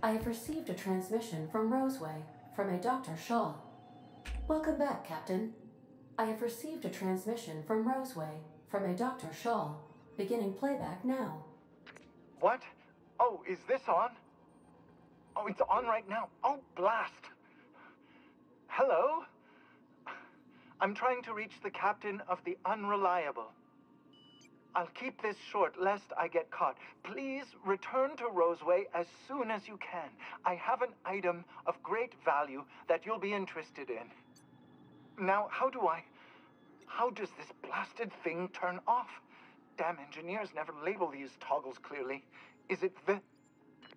I have received a transmission from Roseway, from a Dr. Shaw. Welcome back, Captain. I have received a transmission from Roseway, from a Dr. Shaw. Beginning playback now. What? Oh, is this on? Oh, it's on right now. Oh, blast. Hello? I'm trying to reach the captain of the Unreliable. I'll keep this short lest I get caught. Please return to Roseway as soon as you can. I have an item of great value that you'll be interested in. Now, how does this blasted thing turn off? Damn engineers never label these toggles clearly. Is it the...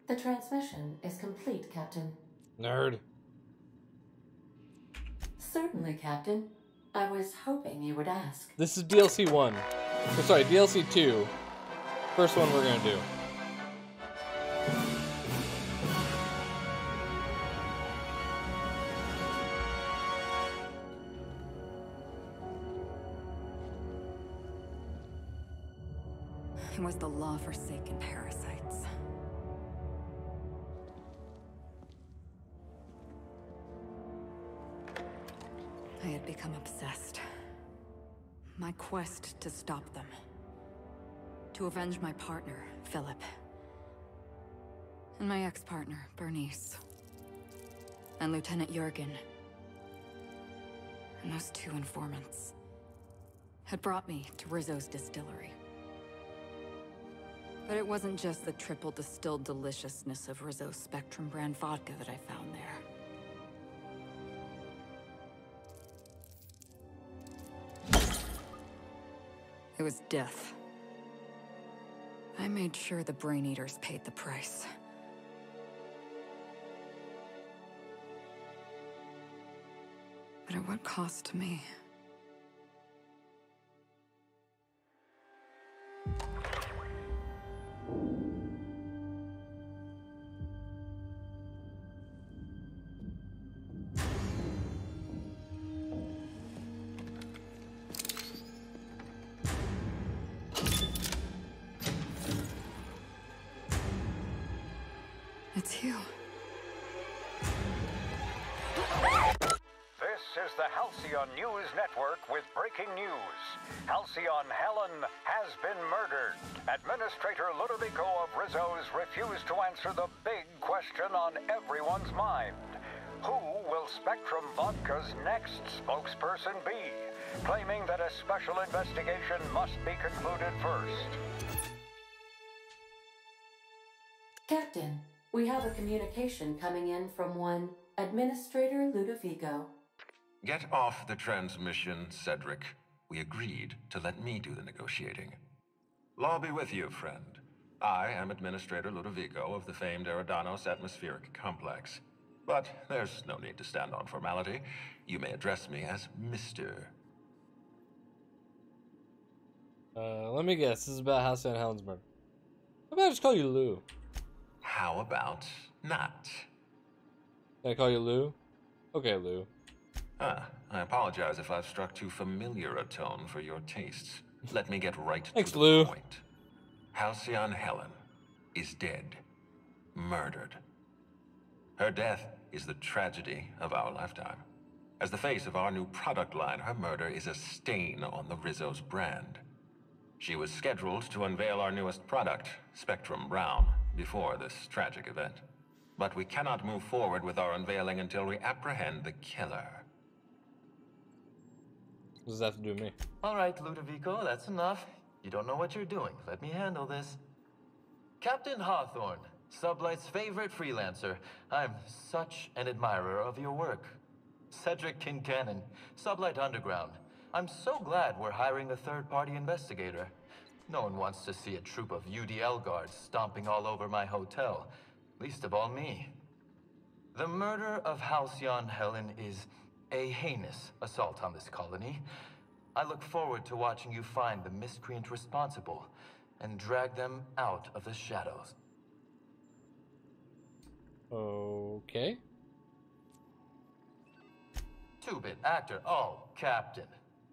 The transmission is complete, Captain. Nerd. Certainly, Captain. I was hoping you would ask. This is DLC 1. Oh, sorry, DLC 2. First one we're gonna do. It was the law-forsaken parasites. I had become obsessed. My quest to stop them. To avenge my partner, Philip. And my ex-partner, Bernice. And Lieutenant Jurgen. And those two informants had brought me to Rizzo's distillery. But it wasn't just the triple distilled deliciousness of Rizzo's Spectrum brand vodka that I found there. It was death. I made sure the Brain Eaters paid the price. But at what cost to me? It's you. This is the Halcyon News Network with breaking news. Halcyon Helen has been murdered. Administrator Ludovico of Rizzo's refused to answer the big question on everyone's mind. Who will Spectrum Vodka's next spokesperson be? Claiming that a special investigation must be concluded first. Captain, we have a communication coming in from one Administrator Ludovico. Get off the transmission, Cedric. We agreed to let me do the negotiating. Law be with you, friend. I am Administrator Ludovico of the famed Eridanos Atmospheric Complex. But there's no need to stand on formality. You may address me as Mr. Let me guess. This is about Halcyon Helen's murder. How about I just call you Lou? How about not? Can I call you Lou? Okay, Lou. I apologize if I've struck too familiar a tone for your tastes. Let me get right Thanks, to the Lou. point. Halcyon Helen is dead. Murdered. Her death is the tragedy of our lifetime. As the face of our new product line, her murder is a stain on the Rizzo's brand. She was scheduled to unveil our newest product, Spectrum Brown, before this tragic event. But we cannot move forward with our unveiling until we apprehend the killer. What does that have to do with me? All right, Ludovico, that's enough. You don't know what you're doing. Let me handle this. Captain Hawthorne, Sublight's favorite freelancer. I'm such an admirer of your work. Cedric Kincannon, Sublight Underground. I'm so glad we're hiring a third-party investigator. No one wants to see a troop of UDL guards stomping all over my hotel. Least of all me. The murder of Halcyon Helen is a heinous assault on this colony. I look forward to watching you find the miscreant responsible and drag them out of the shadows. Okay. Two-bit actor. Oh, Captain.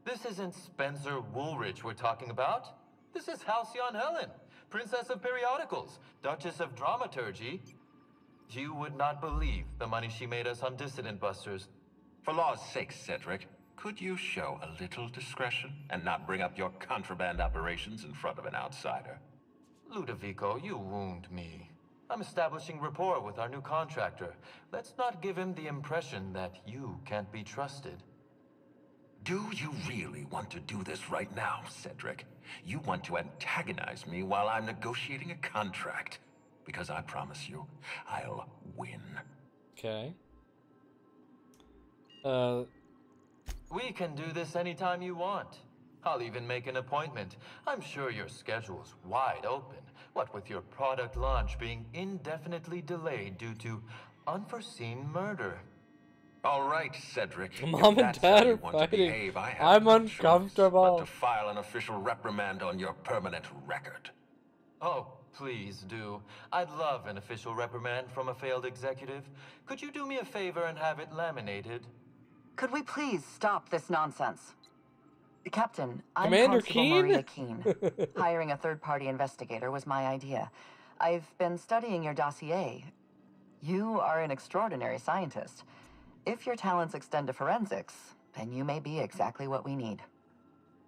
This isn't Spencer Woolridge we're talking about. This is Halcyon Helen, Princess of Periodicals, Duchess of Dramaturgy. You would not believe the money she made us on dissident busters. For law's sake, Cedric, could you show a little discretion and not bring up your contraband operations in front of an outsider? Ludovico, you wound me. I'm establishing rapport with our new contractor. Let's not give him the impression that you can't be trusted. Do you really want to do this right now, Cedric? You want to antagonize me while I'm negotiating a contract? Because I promise you, I'll win. Okay. We can do this anytime you want. I'll even make an appointment. I'm sure your schedule's wide open. What with your product launch being indefinitely delayed due to unforeseen murder. All right, Cedric. Mom and Dad are fighting. I'm uncomfortable. But to file an official reprimand on your permanent record. Oh, please do. I'd love an official reprimand from a failed executive. Could you do me a favor and have it laminated? Could we please stop this nonsense? Captain, I'm Commander Constable Keen? Maria Keen. Hiring a third-party investigator was my idea. I've been studying your dossier. You are an extraordinary scientist. If your talents extend to forensics, then you may be exactly what we need.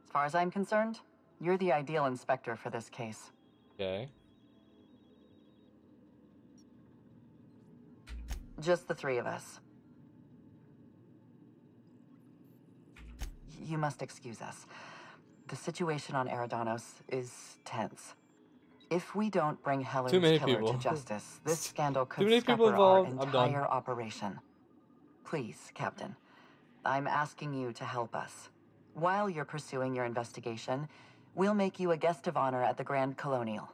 As far as I'm concerned, you're the ideal inspector for this case. Okay. Just the three of us. You must excuse us. The situation on Eridanos is tense. If we don't bring Helen's killer to justice, this scandal could scupper our entire operation. Please, Captain, I'm asking you to help us. While you're pursuing your investigation, we'll make you a guest of honor at the Grand Colonial.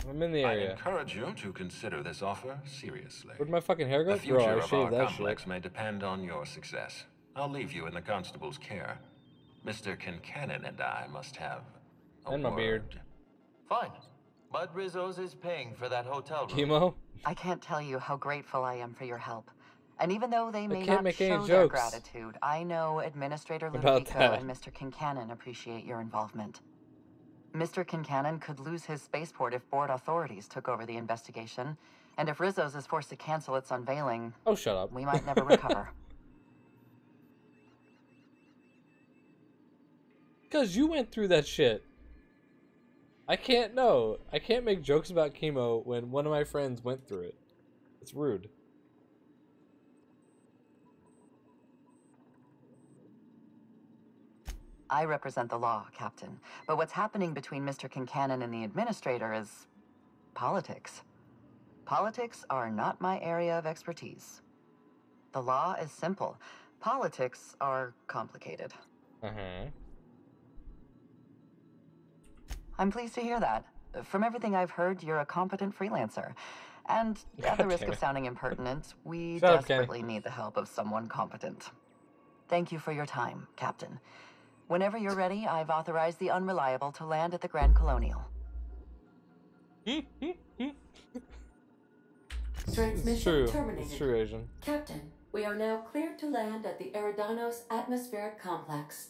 I'm in the area. I encourage you to consider this offer seriously. Where'd my fucking hair go? The future Bro, I of shaved our that complex shit. may depend on your success. I'll leave you in the constable's care. Mr. Kincannon and I must have a And my word. beard. Fine. Bud Rizzo's is paying for that hotel room. Chemo? I can't tell you how grateful I am for your help. And even though they may can't not make any show their jokes gratitude, I know Administrator about Ludovico that. and Mr. Kincannon appreciate your involvement. Mr. Kincannon could lose his spaceport if board authorities took over the investigation, and if Rizzo's is forced to cancel its unveiling, Oh, shut up. we might never recover. Because you went through that shit. I can't make jokes about chemo when one of my friends went through it. It's rude. I represent the law, Captain. But what's happening between Mr. Kincannon and the Administrator is politics. Politics are not my area of expertise. The law is simple. Politics are complicated. Uh-huh. I'm pleased to hear that. From everything I've heard, you're a competent freelancer. And at the risk of sounding impertinent, we desperately need the help of someone competent. Thank you for your time, Captain. Whenever you're ready, I've authorized the Unreliable to land at the Grand Colonial. Transmission terminated. It's true, Asian. Captain, we are now cleared to land at the Eridanos Atmospheric Complex.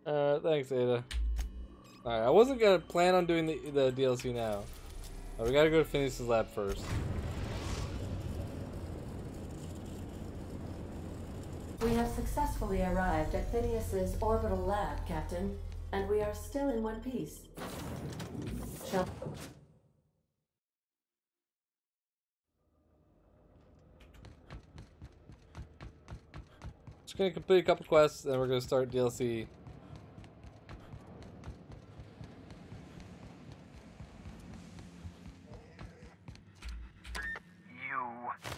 Thanks, Ada. Alright, I wasn't gonna plan on doing the DLC now. We gotta go to Phineas's lab first. We have successfully arrived at Phineas's orbital lab, Captain, and we are still in one piece. Shall... Just gonna complete a couple quests, then we're gonna start DLC.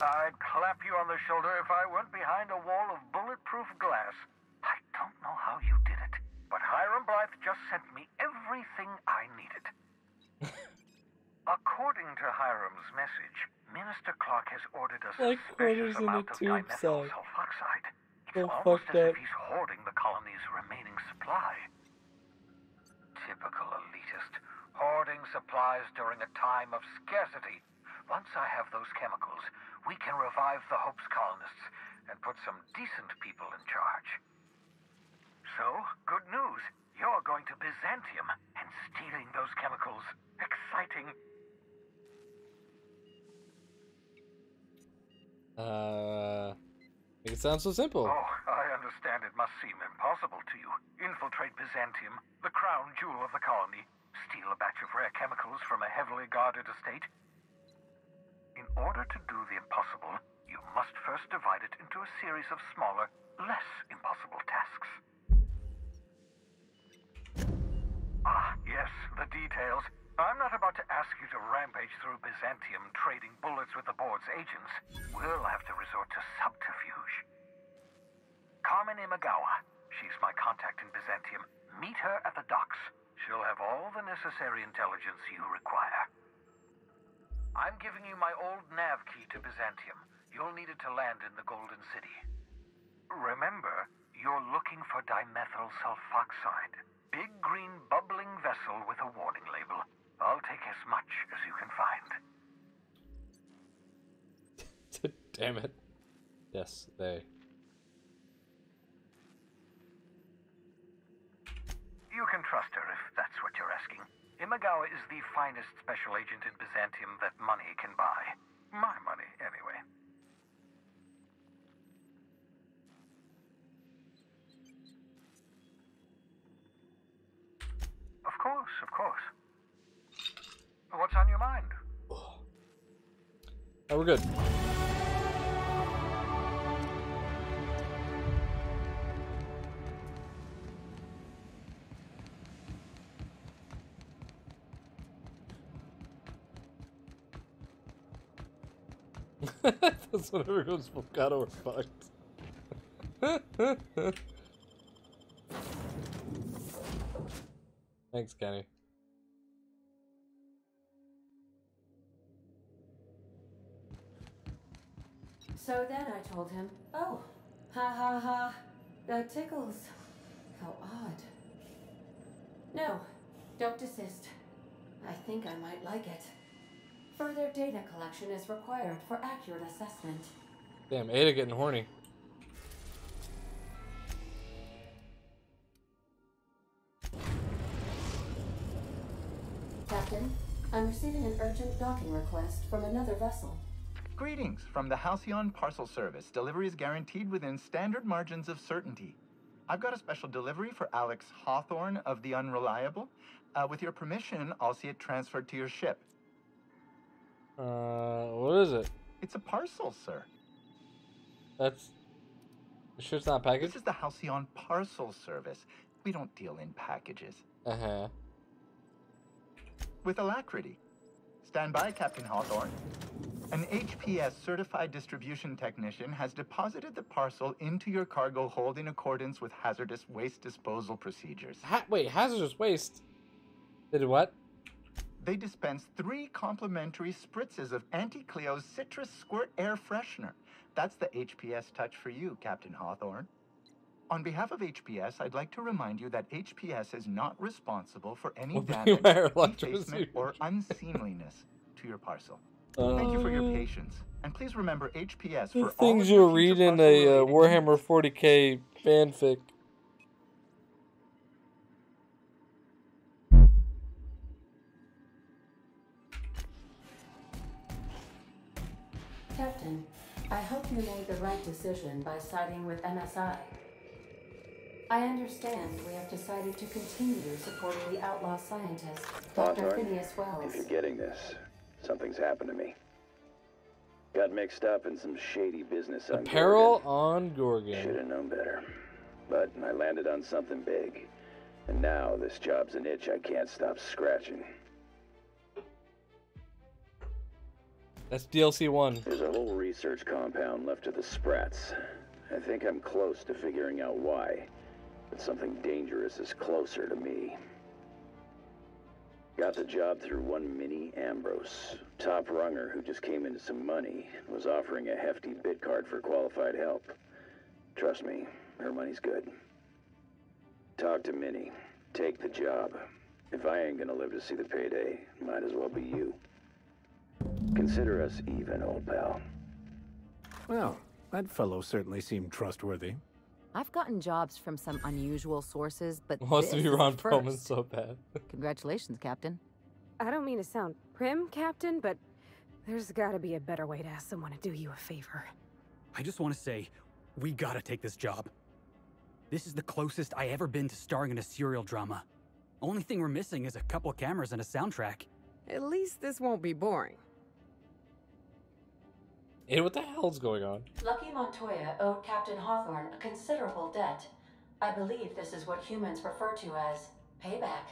I'd clap you on the shoulder if I went behind a wall of bulletproof glass. I don't know how you did it, but Hiram Blythe just sent me everything I needed. According to Hiram's message, Minister Clark has ordered a suspicious amount of dimethyl sulfoxide. It's almost as if he's hoarding the colony's remaining supply. Typical elitist, hoarding supplies during a time of scarcity. Once I have those chemicals, we can revive the Hope's colonists and put some decent people in charge. So, good news. You're going to Byzantium and steal sounds so simple. Oh, I understand it must seem impossible to you. Infiltrate Byzantium, the crown jewel of the colony, steal a batch of rare chemicals from a heavily guarded estate. In order to do the impossible, you must first divide it into a series of smaller, less impossible tasks. Ah, yes, the details. I'm not about to ask you to rampage through Byzantium trading bullets with the board's agents. We'll have to resort to subterfuge. Carmen Imagawa. She's my contact in Byzantium. Meet her at the docks. She'll have all the necessary intelligence you require. I'm giving you my old nav key to Byzantium. You'll need it to land in the Golden City. Remember, you're looking for dimethyl sulfoxide. Big green bubbling vessel with a warning label. I'll take as much as you can find. Damn it. Yes, they. You can trust her if that's what you're asking. Imagawa is the finest special agent in Byzantium that money can buy. My money, anyway. Of course, of course. What's on your mind? Oh, we're good. That's what everyone's got or fucked. Thanks, Kenny. So then I told him, oh, ha ha ha, that tickles. How odd. No, don't desist. I think I might like it. Further data collection is required for accurate assessment. Damn, Ada getting horny. Captain, I'm receiving an urgent docking request from another vessel. Greetings from the Halcyon Parcel Service. Delivery is guaranteed within standard margins of certainty. I've got a special delivery for Alex Hawthorne of the Unreliable. With your permission, I'll see it transferred to your ship. What is it? It's a parcel, sir. That's... You sure it's not a package? This is the Halcyon Parcel Service. We don't deal in packages. Uh-huh. With alacrity. Stand by, Captain Hawthorne. An HPS certified distribution technician has deposited the parcel into your cargo hold in accordance with hazardous waste disposal procedures. Wait, hazardous waste? They did what? They dispensed 3 complimentary spritzes of Anti-Cleo's Citrus Squirt Air Freshener. That's the HPS touch for you, Captain Hawthorne. On behalf of HPS, I'd like to remind you that HPS is not responsible for any damage, defacement, or unseemliness to your parcel. Thank you for your patience. And please remember HPS for all things you'll read in a Warhammer 40k fanfic. Captain, I hope you made the right decision by siding with MSI. I understand we have decided to continue supporting the outlaw scientist, Dr. Phineas Wells. If you're getting this, something's happened to me. Got mixed up in some shady business on Apparel on Gorgon. Should have known better. But I landed on something big. And now this job's an itch I can't stop scratching. That's DLC 1. There's a whole research compound left of the Sprats. I think I'm close to figuring out why. But something dangerous is closer to me. Got the job through one Minnie Ambrose, top runger who just came into some money, was offering a hefty bid card for qualified help. Trust me, her money's good. Talk to Minnie. Take the job. If I ain't gonna live to see the payday, might as well be you. Consider us even, old pal. Well, that fellow certainly seemed trustworthy. I've gotten jobs from some unusual sources, but wants to be Ron Perlman so bad. Congratulations, Captain. I don't mean to sound prim, Captain, but there's gotta be a better way to ask someone to do you a favor. I just want to say, We gotta take this job. This is the closest I ever been to starring in a serial drama. Only thing we're missing is a couple cameras and a soundtrack. At least this won't be boring. Hey, what the hell's going on? Lucky Montoya owed Captain Hawthorne a considerable debt. I believe this is what humans refer to as payback.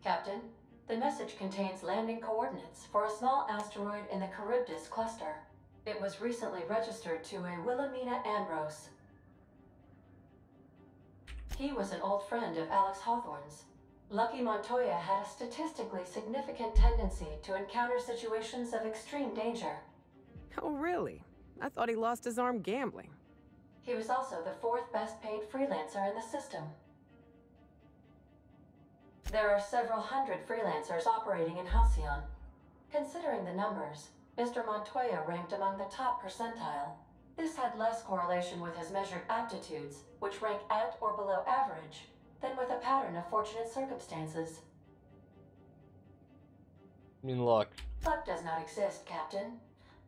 Captain, the message contains landing coordinates for a small asteroid in the Charybdis cluster. It was recently registered to a Wilhelmina Ambrose. He was an old friend of Alex Hawthorne's. Lucky Montoya had a statistically significant tendency to encounter situations of extreme danger. Oh, really? I thought he lost his arm gambling. He was also the 4th best paid freelancer in the system. There are several hundred freelancers operating in Halcyon. Considering the numbers, Mr. Montoya ranked among the top percentile. This had less correlation with his measured aptitudes, which rank at or below average, than with a pattern of fortunate circumstances. I mean, luck. Luck does not exist, Captain.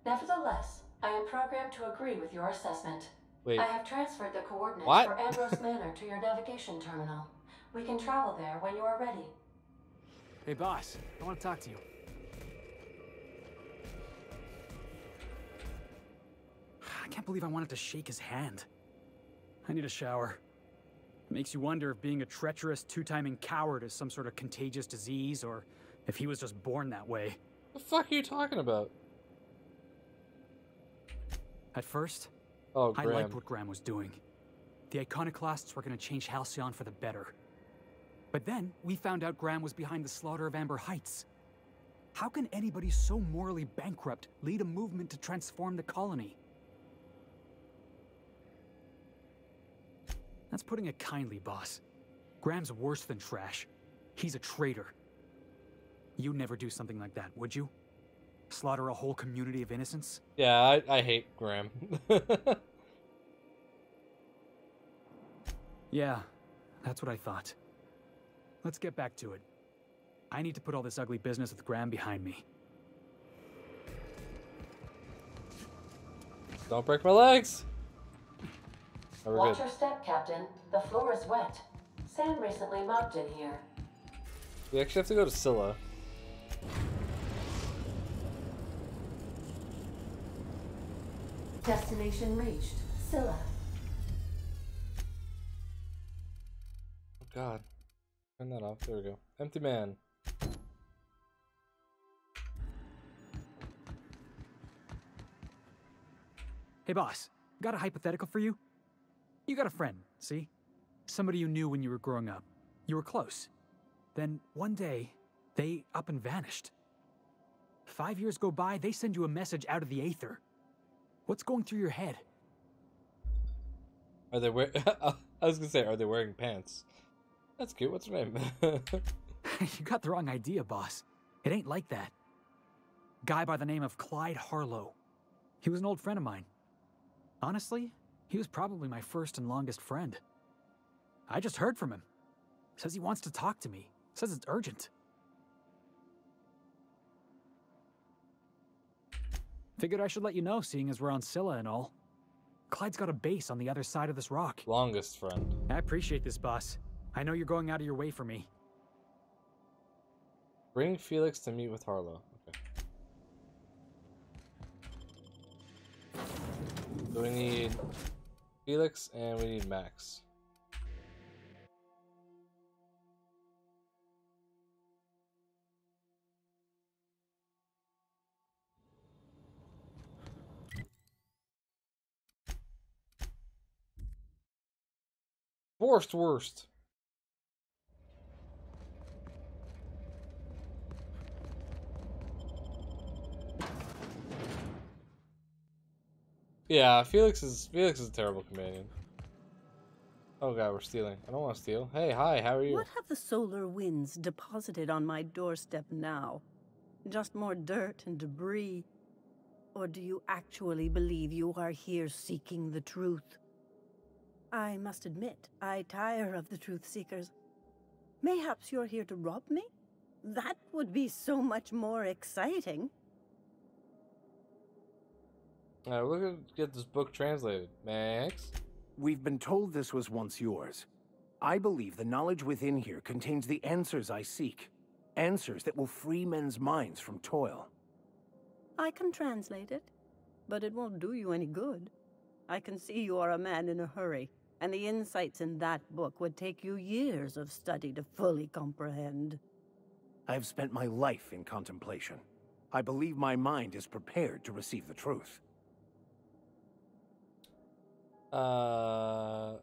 Nevertheless, I am programmed to agree with your assessment. Wait. I have transferred the coordinates What? for Ambrose Manor to your navigation terminal. We can travel there when you are ready. Hey, boss. I want to talk to you. I can't believe I wanted to shake his hand. I need a shower. It makes you wonder if being a treacherous, two-timing coward is some sort of contagious disease, or if he was just born that way. The fuck are you talking about? At first, I liked what Graham was doing. The iconoclasts were going to change Halcyon for the better. But then, we found out Graham was behind the slaughter of Amber Heights. How can anybody so morally bankrupt lead a movement to transform the colony? That's putting it kindly, boss. Graham's worse than trash. He's a traitor. You'd never do something like that, would you? Slaughter a whole community of innocents? Yeah, I hate Graham. Yeah, that's what I thought. Let's get back to it. I need to put all this ugly business with Graham behind me. Don't break my legs! Oh, we're Watch good. your step, Captain. The floor is wet. Sam recently mopped in here. We actually have to go to Scylla. Destination reached. Scylla. Oh god. Turn that off. There we go. Empty man. Hey boss, got a hypothetical for you? You got a friend, see? Somebody you knew when you were growing up. You were close. Then one day, they up and vanished. 5 years go by, they send you a message out of the aether. What's going through your head? Are they wearing... I was gonna say, are they wearing pants? That's cute. What's her name? You got the wrong idea, boss. It ain't like that. Guy by the name of Clyde Harlow. He was an old friend of mine. Honestly, he was probably my first and longest friend. I just heard from him. Says he wants to talk to me. Says it's urgent. Figured I should let you know, seeing as we're on Scylla and all. Clyde's got a base on the other side of this rock. Longest friend. I appreciate this, boss. I know you're going out of your way for me. Bring Felix to meet with Harlow. Okay. So we need Felix and we need Max. Worst. Yeah, Felix is a terrible companion. Oh god, we're stealing. I don't want to steal. Hey, hi, how are you? What have the solar winds deposited on my doorstep now? Just more dirt and debris? Or do you actually believe you are here seeking the truth? I must admit, I tire of the truth seekers. Mayhaps you're here to rob me? That would be so much more exciting. Alright, we're gonna get this book translated. Max? We've been told this was once yours. I believe the knowledge within here contains the answers I seek. Answers that will free men's minds from toil. I can translate it, but it won't do you any good. I can see you are a man in a hurry, and the insights in that book would take you years of study to fully comprehend. I have spent my life in contemplation. I believe my mind is prepared to receive the truth. There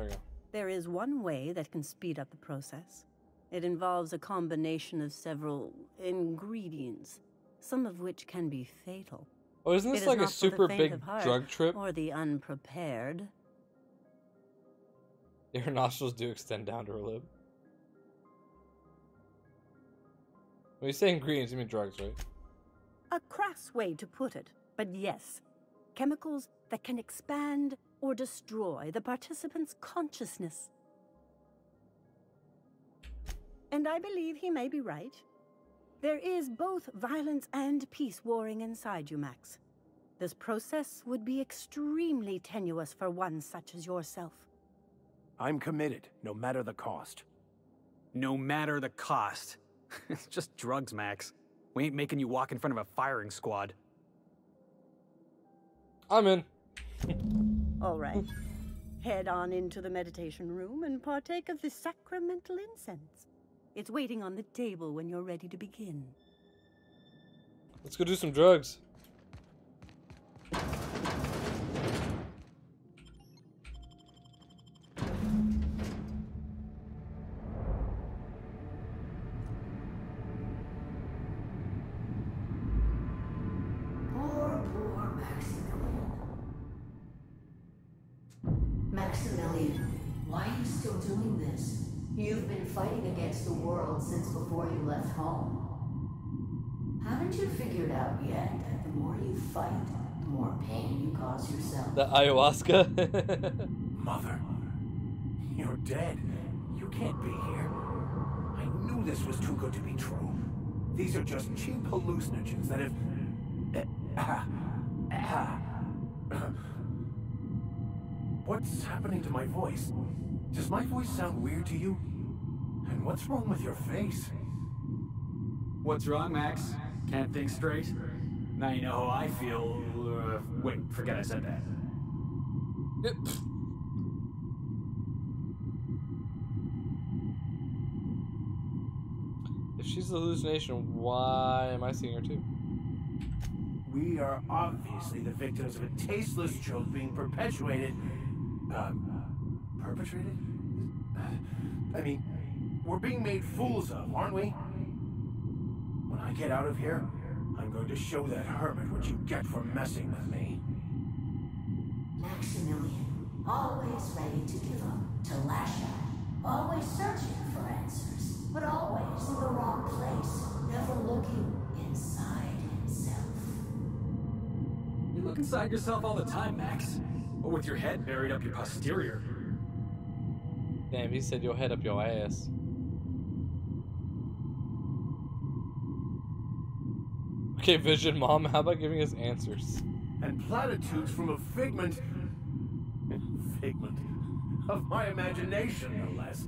we go. There is one way that can speed up the process. It involves a combination of several ingredients, some of which can be fatal. Oh, isn't this like a super big drug trip? Or the unprepared. Yeah, her nostrils do extend down to her lip. When you say ingredients, you mean drugs, right? A crass way to put it, but yes. Chemicals that can expand or destroy the participant's consciousness. And I believe he may be right. There is both violence and peace warring inside you, Max. This process would be extremely tenuous for one such as yourself. I'm committed, no matter the cost. No matter the cost. It's just drugs, Max. We ain't making you walk in front of a firing squad. I'm in. All right. Head on into the meditation room and partake of the sacramental incense. It's waiting on the table when you're ready to begin. Let's go do some drugs. Poor Maximilian, why are you still doing this? You've been fighting against the world since before you left home. Haven't you figured out yet that the more you fight, the more pain you cause yourself? The ayahuasca? Mother, you're dead. You can't be here. I knew this was too good to be true. These are just cheap hallucinogens that have... What's happening to my voice? Does my voice sound weird to you? And what's wrong with your face? What's wrong, Max? Can't think straight? Now you know how I feel. Wait, forget I said that. If she's the hallucination, why am I seeing her too? We are obviously the victims of a tasteless joke being perpetuated. Perpetrated? I mean, we're being made fools of, aren't we? When I get out of here, I'm going to show that hermit what you get for messing with me. Maximilian, always ready to give up, to lash out, always searching for answers, but always in the wrong place, never looking inside himself. You look inside yourself all the time, Max. Or with your head buried up your posterior. Damn, he said your head up your ass. Okay, Vision Mom, how about giving us answers? And platitudes from a figment of my imagination, no less.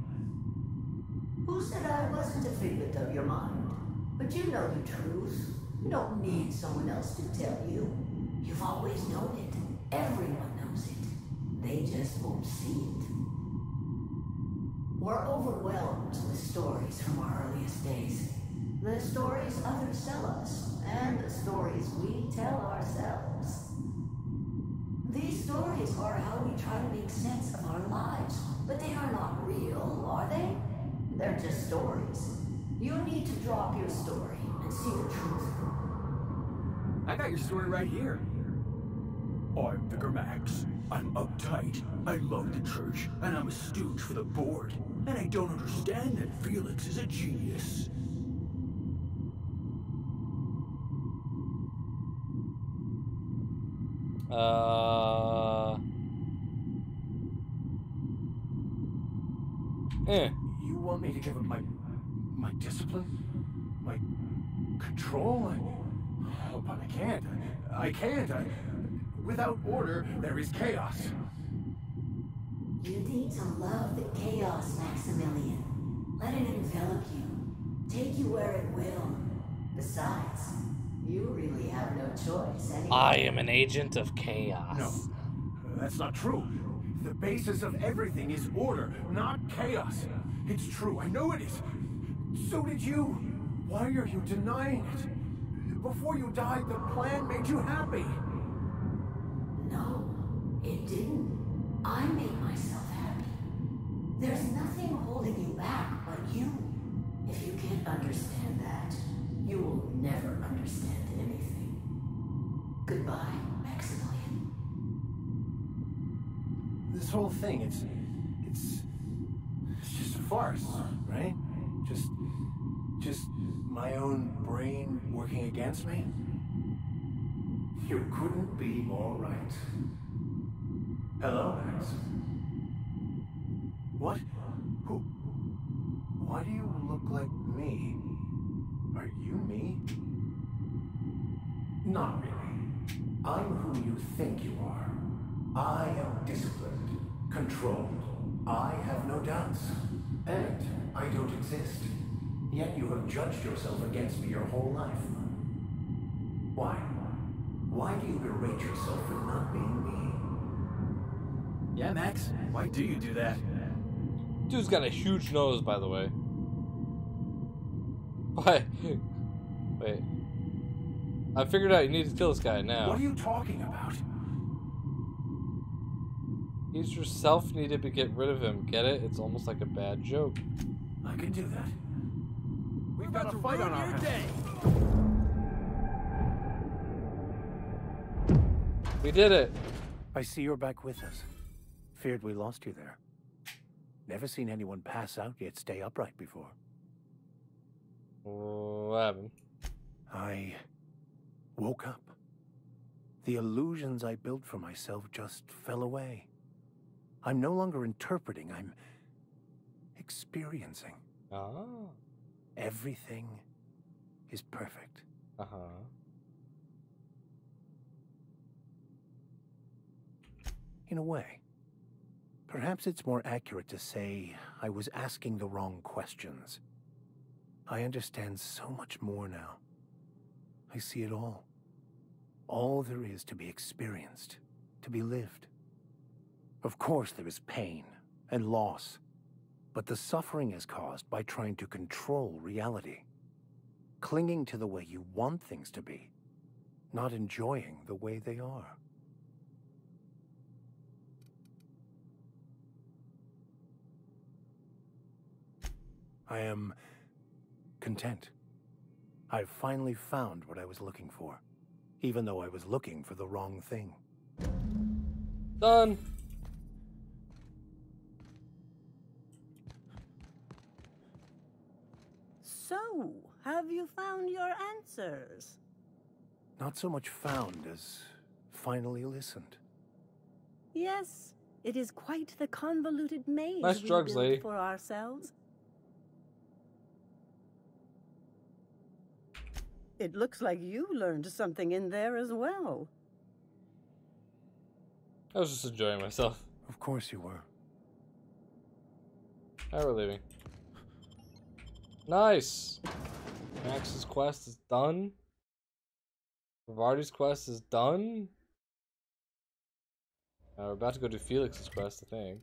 Who said I wasn't a figment of your mind? But you know the truth. You don't need someone else to tell you. You've always known it. Everyone knows it. They just won't see it. We're overwhelmed with stories from our earliest days. The stories others tell us, and the stories we tell ourselves. These stories are how we try to make sense of our lives, but they are not real, are they? They're just stories. You need to drop your story and see the truth. I got your story right here. I'm Vicar Max. I'm uptight. I love the church, and I'm a stooge for the board. And I don't understand that Felix is a genius. You want me to give up my discipline? My control? Oh, but I can't. Without order, there is chaos. You need to love the chaos, Maximilian. Let it envelop you. Take you where it will. Besides, you really have no choice anyway. I am an agent of chaos. No, that's not true. The basis of everything is order, not chaos. It's true, I know it is. So did you. Why are you denying it? Before you died, the plan made you happy. No, it didn't. I made myself happy. There's nothing holding you back but you. If you can't understand that, you will never understand anything. Goodbye, Maximilian. This whole thing, it's just a farce, right? Just my own brain working against me? You couldn't be more right. Hello, Max. What? Who? Why do you look like me? Are you me? Not really. I'm who you think you are. I am disciplined, controlled. I have no doubts. And I don't exist. Yet you have judged yourself against me your whole life. Why? Why do you berate yourself for not being me? Yeah, Max. Why do you do that? Dude's got a huge nose, by the way. What? Wait. I figured out you need to kill this guy now. What are you talking about? He's yourself needed to get rid of him. Get it? It's almost like a bad joke. I can do that. We've got a fight on our day. We did it. I see you're back with us. Feared we lost you there. Never seen anyone pass out yet stay upright before. What happened? I woke up. The illusions I built for myself just fell away. I'm no longer interpreting, I'm experiencing. Ah. Everything is perfect. Uh-huh. In a way. Perhaps it's more accurate to say I was asking the wrong questions. I understand so much more now. I see it all. All there is to be experienced, to be lived. Of course there is pain and loss, but the suffering is caused by trying to control reality, clinging to the way you want things to be, not enjoying the way they are. I am content. I've finally found what I was looking for, even though I was looking for the wrong thing. Done. So, have you found your answers? Not so much found as finally listened. Yes, it is quite the convoluted maze Nice we drugs, built lady. for ourselves. It looks like you learned something in there as well. I was just enjoying myself. Of course you were. Now we're leaving. Nice! Max's quest is done. Vardy's quest is done. We're about to go do Felix's quest, I think.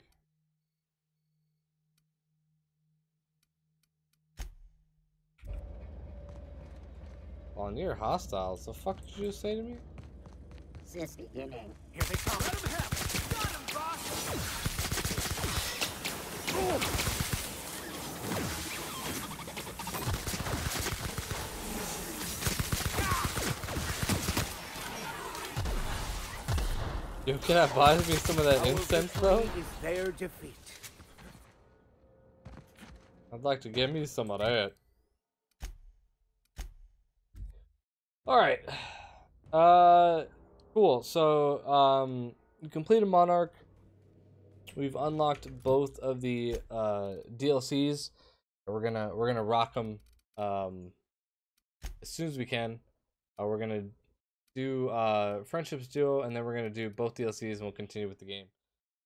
Well, near hostiles. The fuck did you just say to me? Since beginning. Here they come. Let him have it. Got him, boss. Yo, can I buy me some of that incense, bro? Is their defeat. I'd like to give me some of that. Alright. Cool. So, we completed Monarch. We've unlocked both of the DLCs. We're gonna rock them as soon as we can. We're gonna do Friendships Duo, and then we're gonna do both DLCs, and we'll continue with the game.